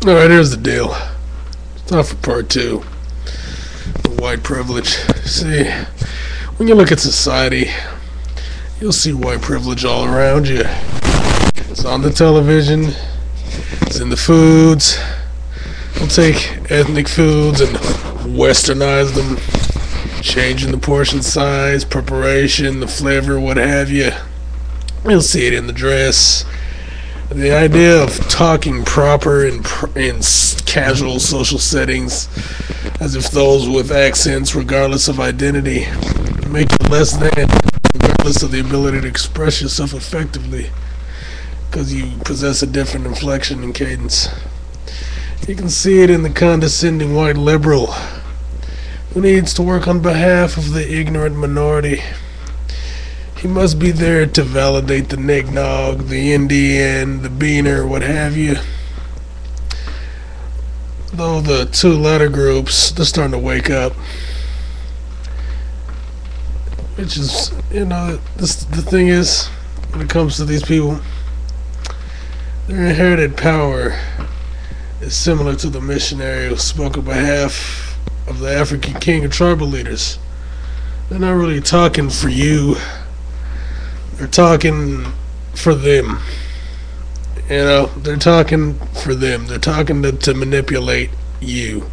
Alright, here's the deal. It's time for part two. The white privilege. See, when you look at society, you'll see white privilege all around you. It's on the television, it's in the foods. We'll take ethnic foods and westernize them, changing the portion size, preparation, the flavor, what have you. You'll see it in the dress. The idea of talking proper in casual social settings, as if those with accents, regardless of identity, make you less than, regardless of the ability to express yourself effectively, because you possess a different inflection and cadence. You can see it in the condescending white liberal who needs to work on behalf of the ignorant minority. He must be there to validate the Negnog, the Indian, the Beaner, what have you. Though the two latter groups, they're starting to wake up. Which is, the thing is, when it comes to these people, their inherited power is similar to the missionary who spoke on behalf of the African king and tribal leaders. They're not really talking for you. They're talking for them. They're talking for them. They're talking to manipulate you.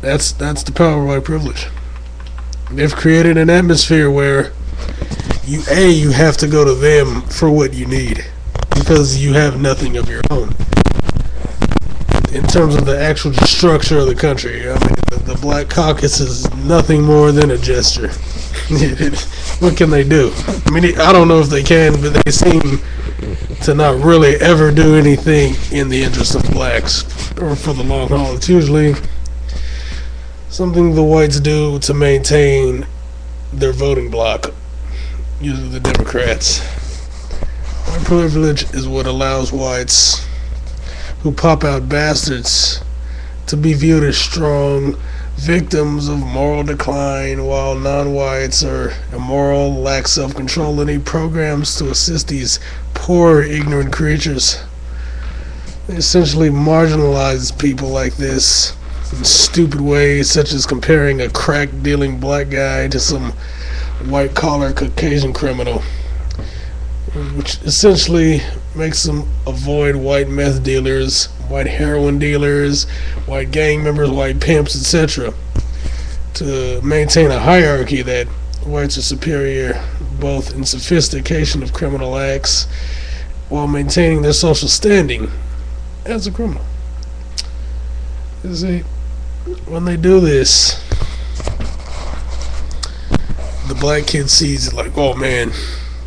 That's the power of white privilege. They've created an atmosphere where you have to go to them for what you need because you have nothing of your own. In terms of the actual structure of the country, the Black Caucus is nothing more than a gesture. What can they do? I don't know if they can, but they seem to not really ever do anything in the interest of blacks or for the long haul. It's usually something the whites do to maintain their voting bloc, usually the Democrats. White privilege is what allows whites who pop out bastards to be viewed as strong victims of moral decline, while non-whites are immoral, lack self-control, and need programs to assist these poor, ignorant creatures. They essentially marginalize people like this in stupid ways, such as comparing a crack-dealing black guy to some white-collar Caucasian criminal, which essentially makes them avoid white meth dealers, white heroin dealers, white gang members, white pimps, etc. To maintain a hierarchy that whites are superior both in sophistication of criminal acts while maintaining their social standing as a criminal. You see, when they do this, the black kid sees it like, oh man,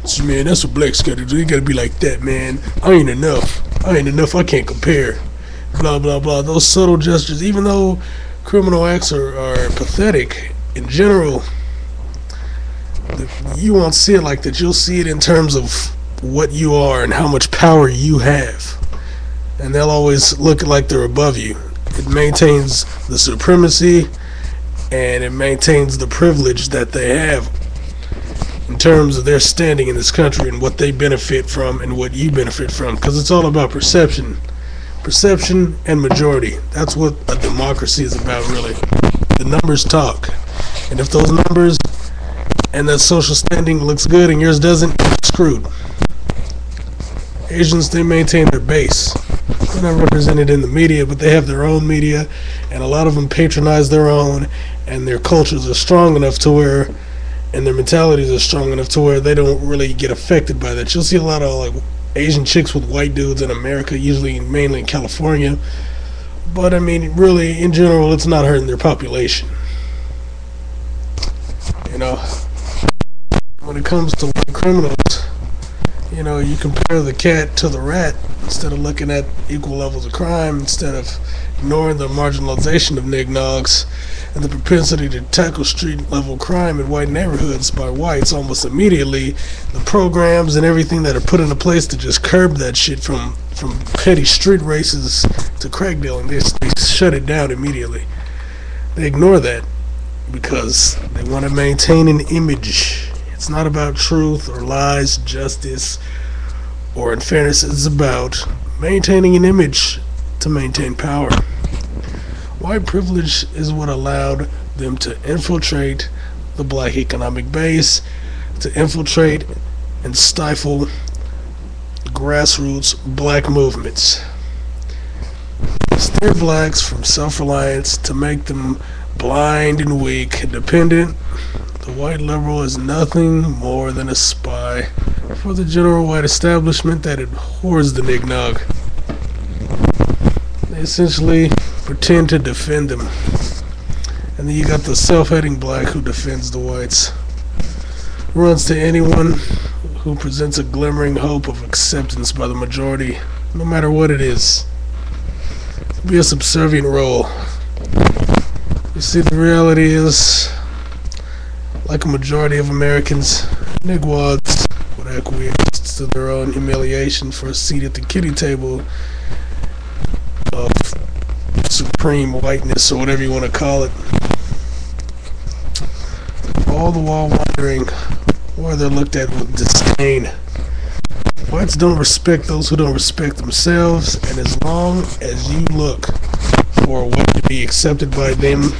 that's what blacks gotta do. You gotta be like that, man. I ain't enough. I can't compare. Blah, blah, blah. Those subtle gestures, even though criminal acts are pathetic, in general, you won't see it like that. You'll see it in terms of what you are and how much power you have. And they'll always look like they're above you. It maintains the supremacy and it maintains the privilege that they have in terms of their standing in this country and what they benefit from and what you benefit from, because it's all about perception and majority. That's what a democracy is about, really. The numbers talk, and if those numbers and that social standing looks good and yours doesn't, you're screwed. Asians, they maintain their base. They're not represented in the media, but they have their own media, and a lot of them patronize their own, and their cultures are strong enough to where, and their mentalities are strong enough to where they don't really get affected by that. You'll see a lot of Asian chicks with white dudes in America, usually mainly in California, but really in general it's not hurting their population. When it comes to white criminals, you compare the cat to the rat instead of looking at equal levels of crime, instead of ignoring the marginalization of nignogs and the propensity to tackle street-level crime in white neighborhoods by whites almost immediately. The programs and everything that are put into place to just curb that shit from petty street races to crack dealing, they shut it down immediately. They ignore that because they want to maintain an image. It's not about truth or lies, justice, or in fairness, it's about maintaining an image to maintain power. White privilege is what allowed them to infiltrate the black economic base, to infiltrate and stifle grassroots black movements, steer blacks from self-reliance, to make them blind and weak and dependent. The white liberal is nothing more than a spy for the general white establishment that abhors the nignog. They essentially pretend to defend them. And then you got the self-hating black who defends the whites. Runs to anyone who presents a glimmering hope of acceptance by the majority, no matter what it is. Be a subservient role. You see, the reality is, like a majority of Americans, nigwads would acquiesce to their own humiliation for a seat at the kiddie table of supreme whiteness, or whatever you want to call it. All the while wondering why they're looked at with disdain. Whites don't respect those who don't respect themselves, and as long as you look for a way to be accepted by them,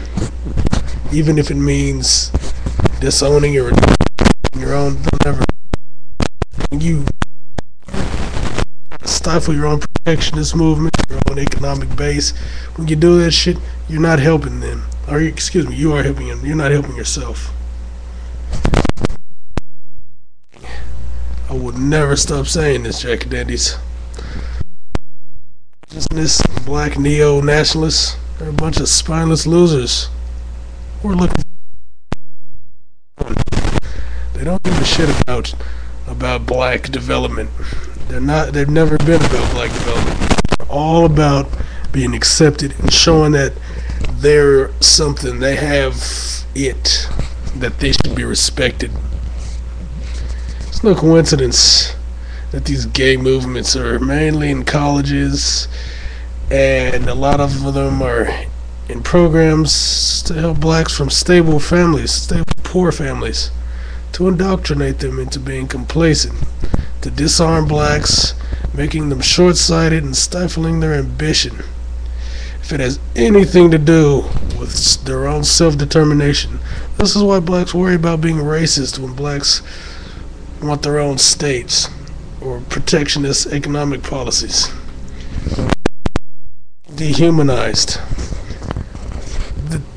even if it means disowning your own, they'll never. You stifle your own protectionist movement, your own economic base. When you do that shit, you're not helping them. Or, excuse me, you are helping them. You're not helping yourself. I would never stop saying this, Jack Dandies. Just this black neo-nationalists, they're a bunch of spineless losers. We're looking for. They don't give a shit about black development. They've never been about black development. They're all about being accepted and showing that they're something, they have it, that they should be respected. It's no coincidence that these gay movements are mainly in colleges, and a lot of them are in programs to help blacks from stable poor families, to indoctrinate them into being complacent, to disarm blacks, making them short-sighted and stifling their ambition. If it has anything to do with their own self-determination, this is why blacks worry about being racist when blacks want their own states or protectionist economic policies. Dehumanized.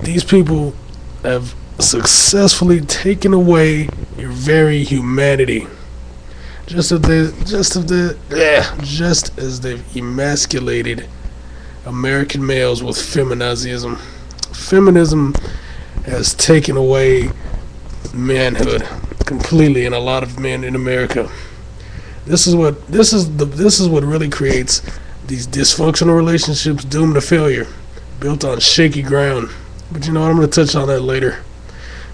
These people have successfully taken away your very humanity, just as they've emasculated American males with feminazism. Feminism has taken away manhood completely in a lot of men in America. This is what really creates these dysfunctional relationships doomed to failure, built on shaky ground. But you know what? I'm going to touch on that later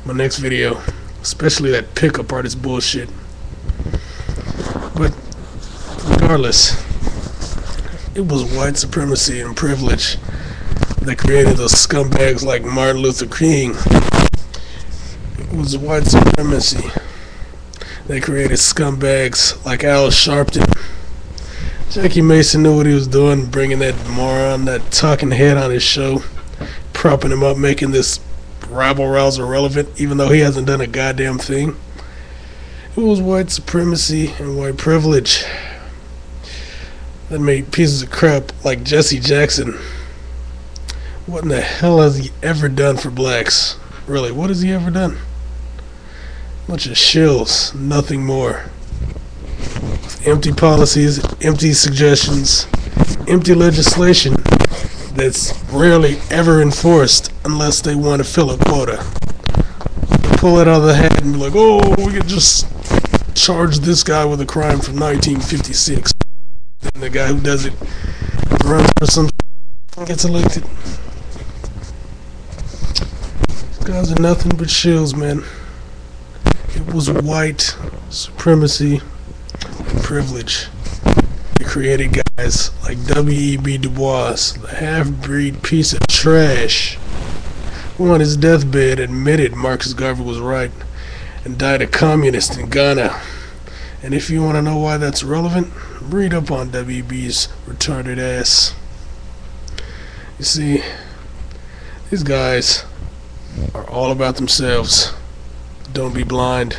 in my next video, especially that pickup artist bullshit. But regardless, it was white supremacy and privilege that created those scumbags like Martin Luther King. It was white supremacy that created scumbags like Al Sharpton. Jackie Mason knew what he was doing, bringing that moron, that talking head on his show, propping him up, making this rabble-rouser relevant, even though he hasn't done a goddamn thing. It was white supremacy and white privilege that made pieces of crap like Jesse Jackson. What in the hell has he ever done for blacks? Really, what has he ever done? Bunch of shills, nothing more. Empty policies, empty suggestions, empty legislation that's rarely ever enforced unless they want to fill a quota. They pull it out of the hat and be like, oh, we could just charge this guy with a crime from 1956. And the guy who does it runs for some and gets elected. These guys are nothing but shills, man. It was white supremacy and privilege that created guys like W.E.B. Du Bois, the half-breed piece of trash, who on his deathbed admitted Marcus Garvey was right and died a communist in Ghana. And if you want to know why that's relevant, read up on W.E.B.'s retarded ass. You see, these guys are all about themselves. Don't be blind.